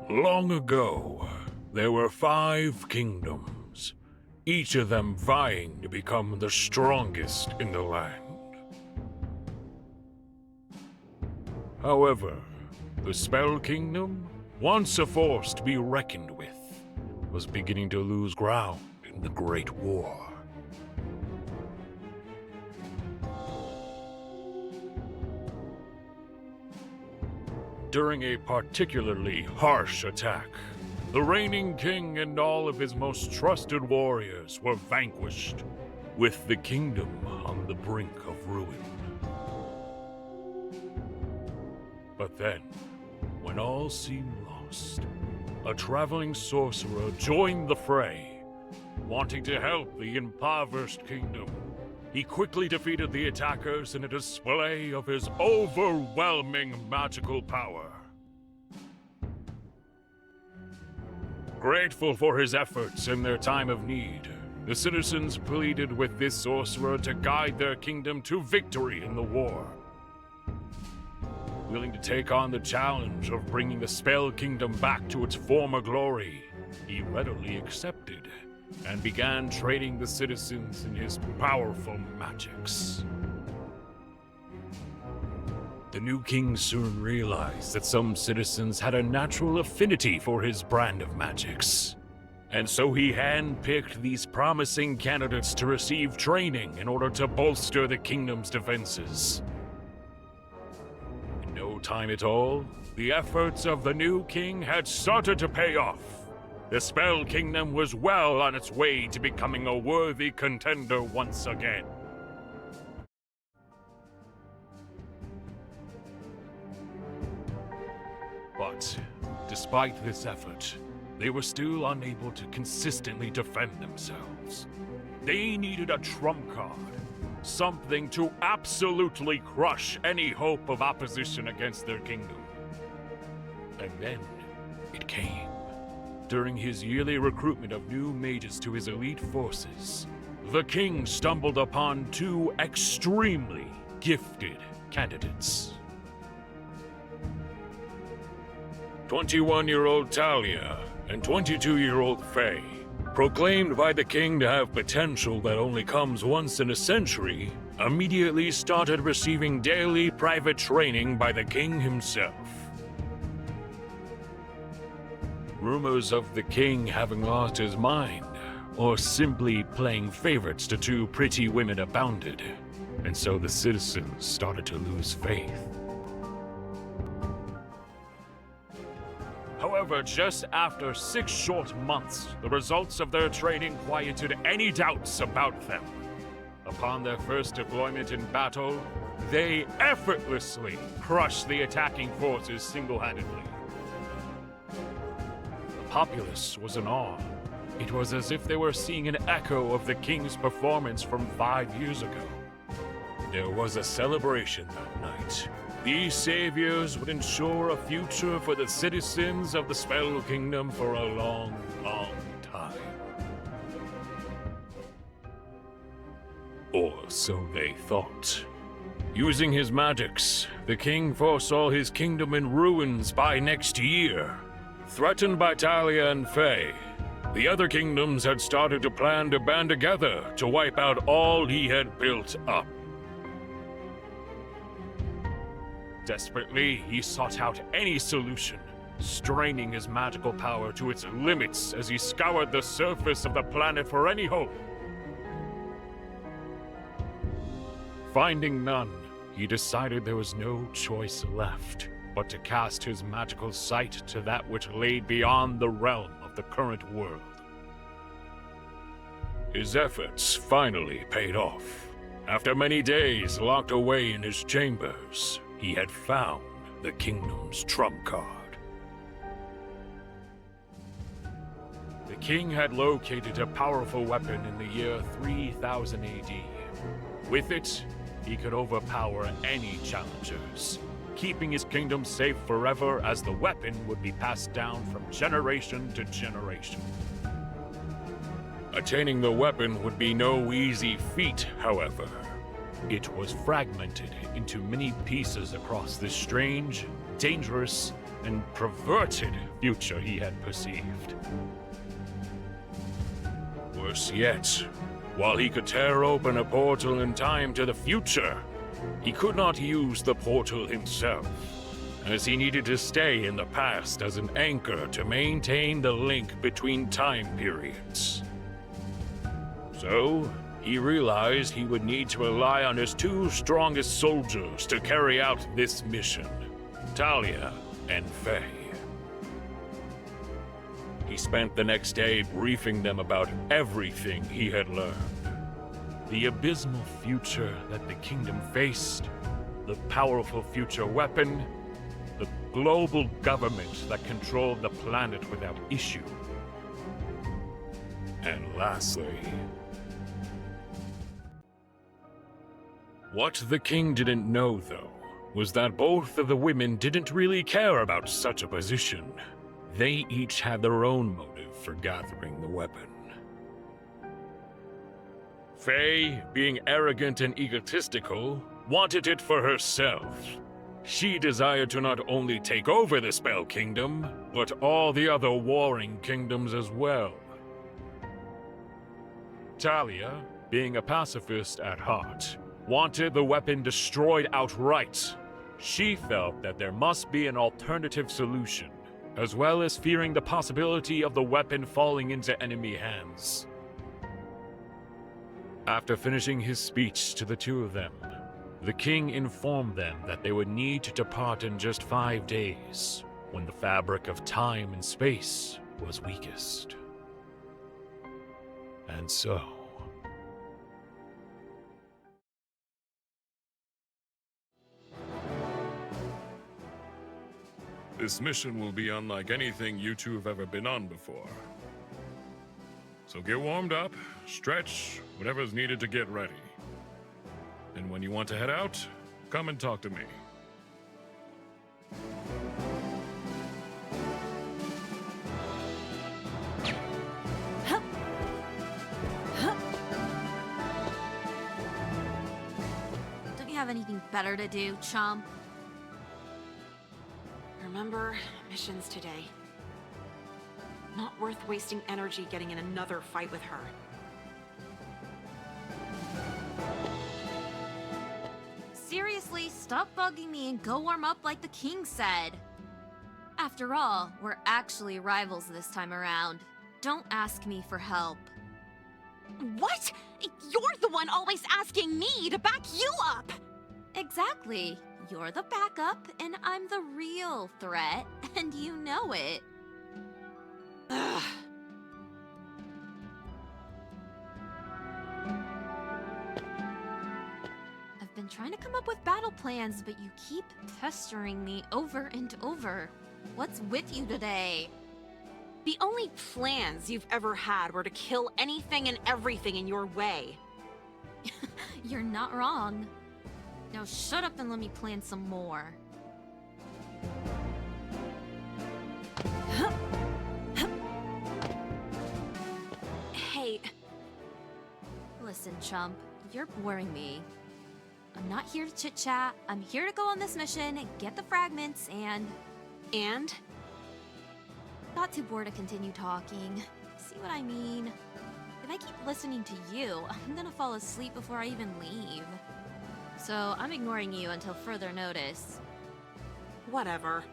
Long ago, there were 5 kingdoms, each of them vying to become the strongest in the land. However, the Spell Kingdom, once a force to be reckoned with, was beginning to lose ground in the Great War. During a particularly harsh attack, the reigning king and all of his most trusted warriors were vanquished, with the kingdom on the brink of ruin. But then, when all seemed lost, a traveling sorcerer joined the fray, wanting to help the impoverished kingdom. He quickly defeated the attackers in a display of his overwhelming magical power. Grateful for his efforts in their time of need, the citizens pleaded with this sorcerer to guide their kingdom to victory in the war. Willing to take on the challenge of bringing the Spell Kingdom back to its former glory, he readily accepted and began training the citizens in his powerful magics. The new king soon realized that some citizens had a natural affinity for his brand of magics, and so he handpicked these promising candidates to receive training in order to bolster the kingdom's defenses. In no time at all, the efforts of the new king had started to pay off. The Spell Kingdom was well on its way to becoming a worthy contender once again. But, despite this effort, they were still unable to consistently defend themselves. They needed a trump card, something to absolutely crush any hope of opposition against their kingdom. And then, it came. During his yearly recruitment of new mages to his elite forces, the king stumbled upon 2 extremely gifted candidates. 21-year-old Talia and 22-year-old Faye, proclaimed by the king to have potential that only comes once in a century, immediately started receiving daily private training by the king himself. Rumors of the king having lost his mind, or simply playing favorites to 2 pretty women abounded, and so the citizens started to lose faith. However, just after 6 short months, the results of their training quieted any doubts about them. Upon their first deployment in battle, they effortlessly crushed the attacking forces single-handedly. The populace was in awe. It was as if they were seeing an echo of the king's performance from 5 years ago. There was a celebration that night. These saviors would ensure a future for the citizens of the Spell Kingdom for a long, long time. Or so they thought. Using his magics, the king foresaw his kingdom in ruins by next year. Threatened by Talia and Faye, the other kingdoms had started to plan to band together to wipe out all he had built up. Desperately, he sought out any solution, straining his magical power to its limits as he scoured the surface of the planet for any hope. Finding none, he decided there was no choice left but to cast his magical sight to that which lay beyond the realm of the current world. His efforts finally paid off. After many days locked away in his chambers, he had found the kingdom's trump card. The king had located a powerful weapon in the year 3000 AD. With it, he could overpower any challengers, keeping his kingdom safe forever as the weapon would be passed down from generation to generation. Attaining the weapon would be no easy feat, however. It was fragmented into many pieces across this strange, dangerous and perverted future he had perceived. Worse yet, while he could tear open a portal in time to the future, he could not use the portal himself, as he needed to stay in the past as an anchor to maintain the link between time periods. So, he realized he would need to rely on his two strongest soldiers to carry out this mission, Talia and Faye. He spent the next day briefing them about everything he had learned. The abysmal future that the kingdom faced, the powerful future weapon, the global government that controlled the planet without issue. And lastly, what the king didn't know, though, was that both of the women didn't really care about such a position. They each had their own motive for gathering the weapon. Faye, being arrogant and egotistical, wanted it for herself. She desired to not only take over the Spell Kingdom, but all the other warring kingdoms as well. Talia, being a pacifist at heart, wanted the weapon destroyed outright. She felt that there must be an alternative solution, as well as fearing the possibility of the weapon falling into enemy hands. After finishing his speech to the two of them, the king informed them that they would need to depart in just 5 days, when the fabric of time and space was weakest. And so, this mission will be unlike anything you two have ever been on before. So get warmed up, stretch, whatever's needed to get ready. And when you want to head out, come and talk to me. Don't you have anything better to do, chump? Remember, missions today. Not worth wasting energy getting in another fight with her. Seriously, stop bugging me and go warm up like the king said. After all, we're actually rivals this time around. Don't ask me for help. What? You're the one always asking me to back you up! Exactly. You're the backup, and I'm the real threat, and you know it. Ugh. I've been trying to come up with battle plans, but you keep pestering me over and over. What's with you today? The only plans you've ever had were to kill anything and everything in your way. You're not wrong. Now shut up and let me plan some more. Hey. Listen, chump, you're boring me. I'm not here to chit-chat. I'm here to go on this mission, get the fragments, and... And? Got too bored to continue talking. See what I mean? If I keep listening to you, I'm gonna fall asleep before I even leave. So I'm ignoring you until further notice. Whatever.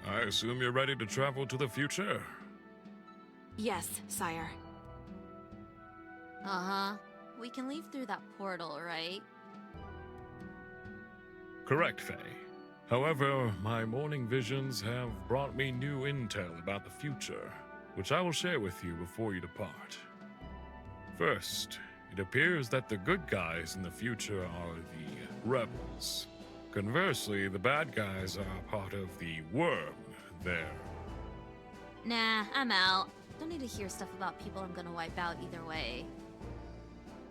I assume you're ready to travel to the future? Yes, sire. Uh-huh. We can leave through that portal, right? Correct, Faye. However, my morning visions have brought me new intel about the future, which I will share with you before you depart. First, it appears that the good guys in the future are the rebels. Conversely, the bad guys are part of the worm there. Nah, I'm out. Don't need to hear stuff about people I'm gonna wipe out either way.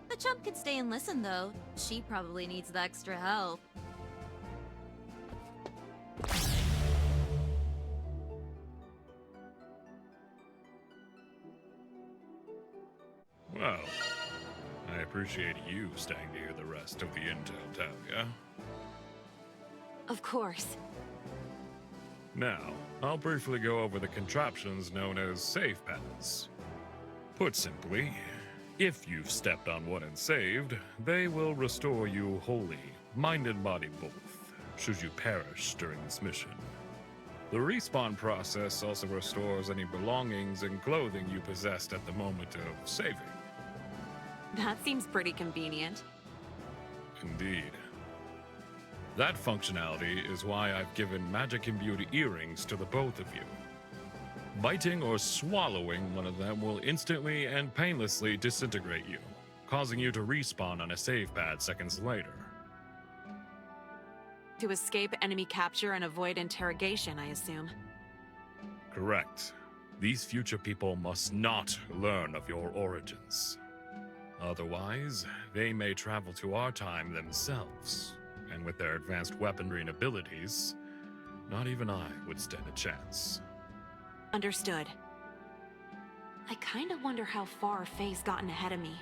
The The chump could stay and listen, though. She probably needs the extra help. Well, I appreciate you staying to hear the rest of the intel, Talia. Of course. Now, I'll briefly go over the contraptions known as save pads. Put simply, if you've stepped on one and saved, they will restore you wholly, mind and body both, should you perish during this mission. The respawn process also restores any belongings and clothing you possessed at the moment of saving. That seems pretty convenient. Indeed. That functionality is why I've given magic-imbued earrings to the both of you. Biting or swallowing one of them will instantly and painlessly disintegrate you, causing you to respawn on a save pad seconds later. To escape enemy capture and avoid interrogation, I assume. Correct. These future people must not learn of your origins. Otherwise, they may travel to our time themselves, and with their advanced weaponry and abilities, not even I would stand a chance. Understood. I kinda wonder how far Faye's gotten ahead of me.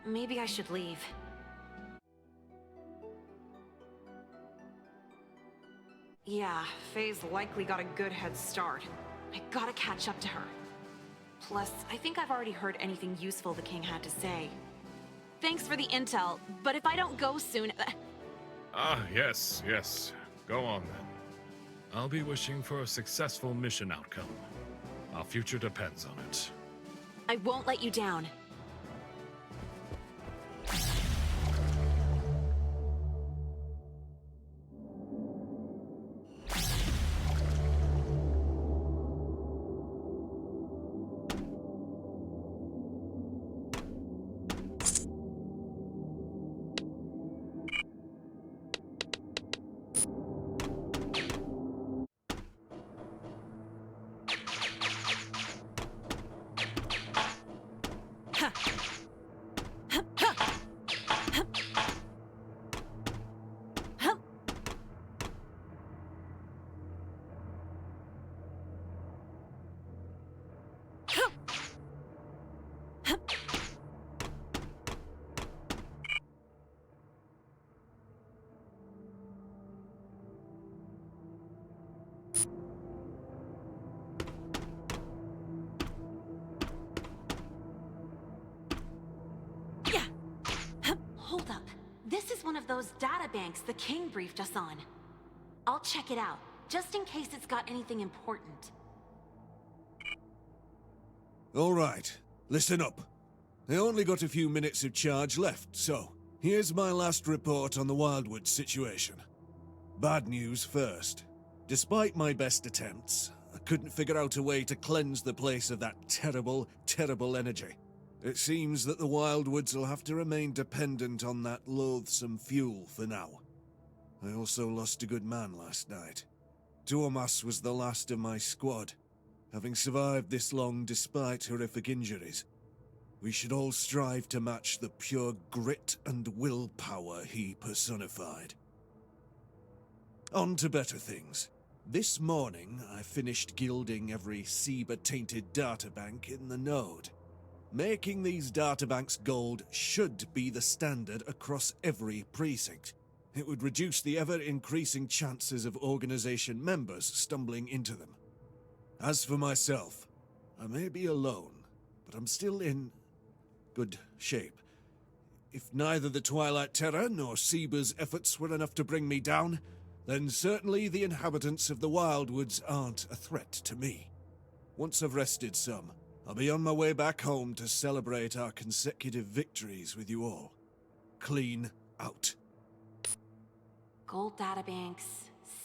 Maybe I should leave. Yeah, Faye's likely got a good head start. I gotta catch up to her. Plus, I think I've already heard anything useful the king had to say. Thanks for the intel, but if I don't go soon... Yes. Go on then. I'll be wishing for a successful mission outcome. Our future depends on it. I won't let you down. Hold up. This is one of those databanks the king briefed us on. I'll check it out, just in case it's got anything important. All right, listen up. I only got a few minutes of charge left, so here's my last report on the Wildwood situation. Bad news first. Despite my best attempts, I couldn't figure out a way to cleanse the place of that terrible, terrible energy. It seems that the Wildwoods will have to remain dependent on that loathsome fuel for now. I also lost a good man last night. Tuomas was the last of my squad, having survived this long despite horrific injuries. We should all strive to match the pure grit and willpower he personified. On to better things. This morning, I finished gilding every Seeba-tainted databank in the node. Making these databanks gold should be the standard across every precinct. It would reduce the ever-increasing chances of organization members stumbling into them. As for myself, I may be alone, but I'm still in good shape. If neither the Twilight Terror nor Seeba's efforts were enough to bring me down, then certainly the inhabitants of the Wildwoods aren't a threat to me. Once I've rested some, I'll be on my way back home to celebrate our consecutive victories with you all. Clean out. Gold databanks,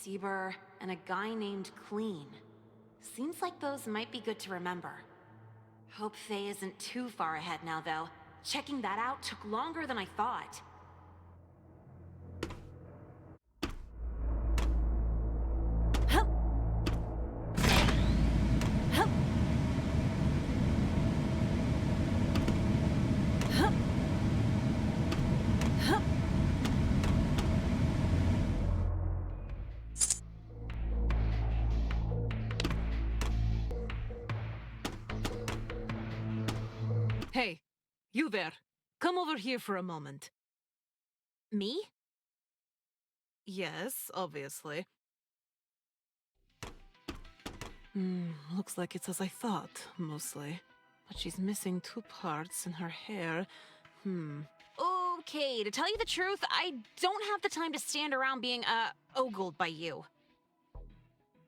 Seeber, and a guy named Clean. Seems like those might be good to remember. Hope Faye isn't too far ahead now, though. Checking that out took longer than I thought. You there. Come over here for a moment. Me? Yes, obviously. Looks like it's as I thought, mostly. But she's missing 2 parts in her hair. Okay, to tell you the truth, I don't have the time to stand around being, ogled by you.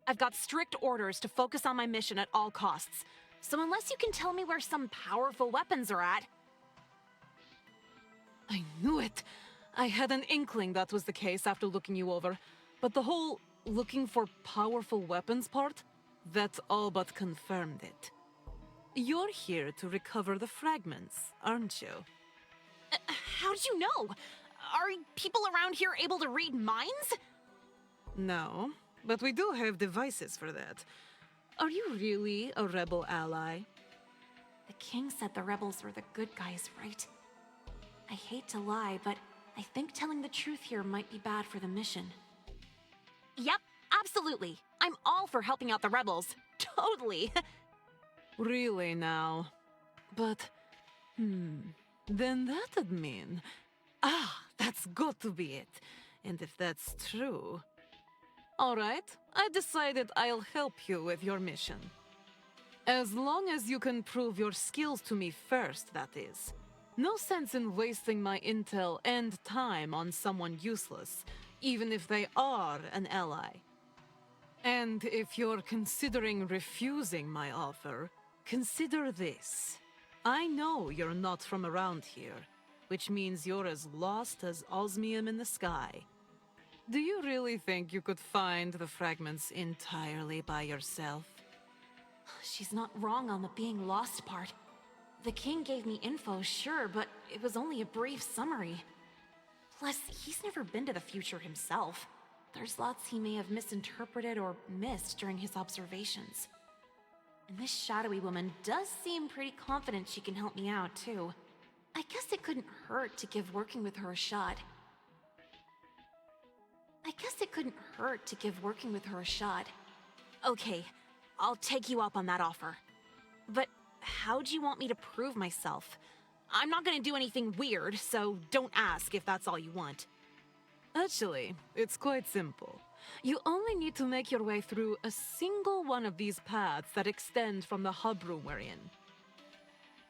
I've got strict orders to focus on my mission at all costs. So unless you can tell me where some powerful weapons are at... I knew it! I had an inkling that was the case after looking you over. But the whole looking for powerful weapons part, that all but confirmed it. You're here to recover the fragments, aren't you? How did you know? Are people around here able to read minds? No, but we do have devices for that. Are you really a rebel ally? The king said the rebels were the good guys, right? I hate to lie, but I think telling the truth here might be bad for the mission. Yep, absolutely. I'm all for helping out the rebels. Totally. Really now. But, then that'd mean... that's got to be it. And if that's true... Alright, I decided I'll help you with your mission. As long as you can prove your skills to me first, that is. No sense in wasting my intel and time on someone useless, even if they are an ally. And if you're considering refusing my offer, consider this. I know you're not from around here, which means you're as lost as osmium in the sky. Do you really think you could find the fragments entirely by yourself? She's not wrong on the being lost part. The king gave me info, sure, but it was only a brief summary. Plus, he's never been to the future himself. There's lots he may have misinterpreted or missed during his observations. And this shadowy woman does seem pretty confident she can help me out, too. I guess it couldn't hurt to give working with her a shot. Okay, I'll take you up on that offer. But how'd you want me to prove myself? I'm not gonna do anything weird, so don't ask if that's all you want. Actually, it's quite simple. You only need to make your way through a single one of these paths that extend from the hub room we're in.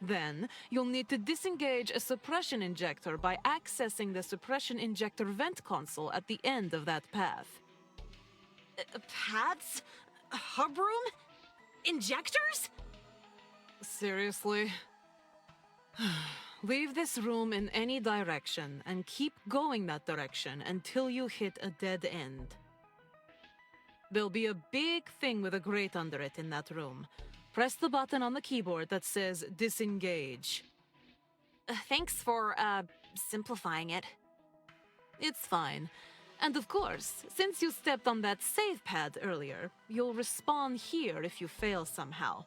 Then, you'll need to disengage a suppression injector by accessing the suppression injector vent console at the end of that path. Paths? Hub room? Injectors? Seriously? Leave this room in any direction and keep going that direction until you hit a dead end. There'll be a big thing with a grate under it in that room. Press the button on the keyboard that says disengage. Thanks for, simplifying it. It's fine. And of course, since you stepped on that save pad earlier, you'll respawn here if you fail somehow.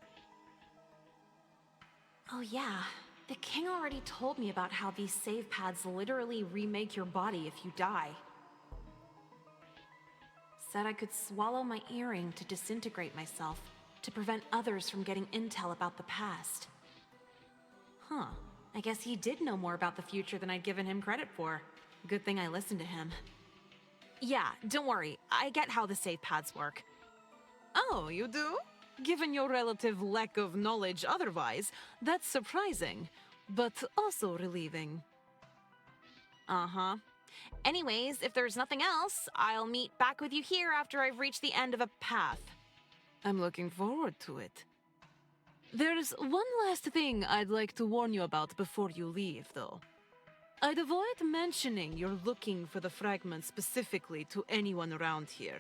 Oh yeah, the king already told me about how these save pads literally remake your body if you die. Said I could swallow my earring to disintegrate myself, to prevent others from getting intel about the past. Huh, I guess he did know more about the future than I'd given him credit for. Good thing I listened to him. Yeah, don't worry. I get how the save pads work. Oh, you do? Given your relative lack of knowledge otherwise, that's surprising, but also relieving. Uh-huh. Anyways, if there's nothing else, I'll meet back with you here after I've reached the end of a path. I'm looking forward to it. There's one last thing I'd like to warn you about before you leave, though. I'd avoid mentioning you're looking for the fragments specifically to anyone around here.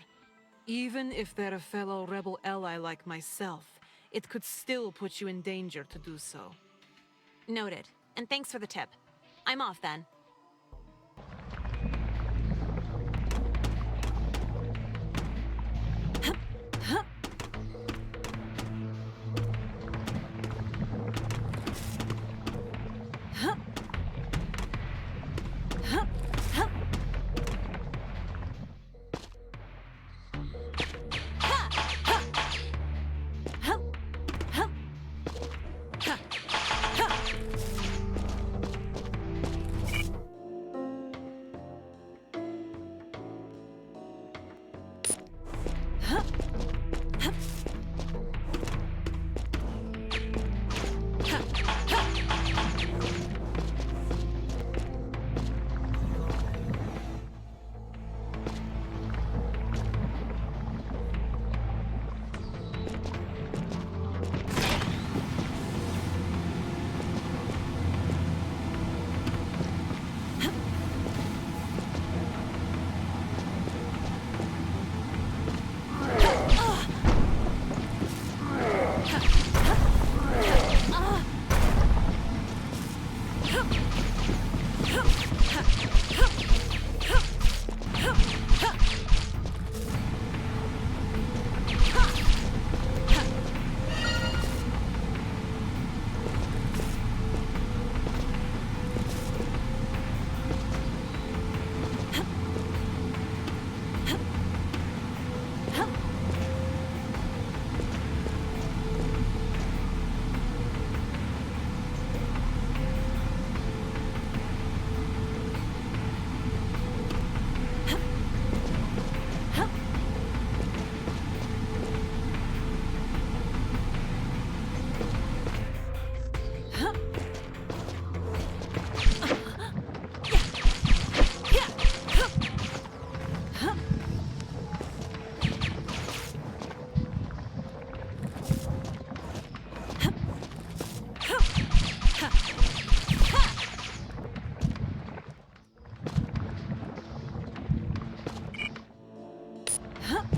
Even if they're a fellow rebel ally like myself, it could still put you in danger to do so. Noted. And thanks for the tip. I'm off then. Huh?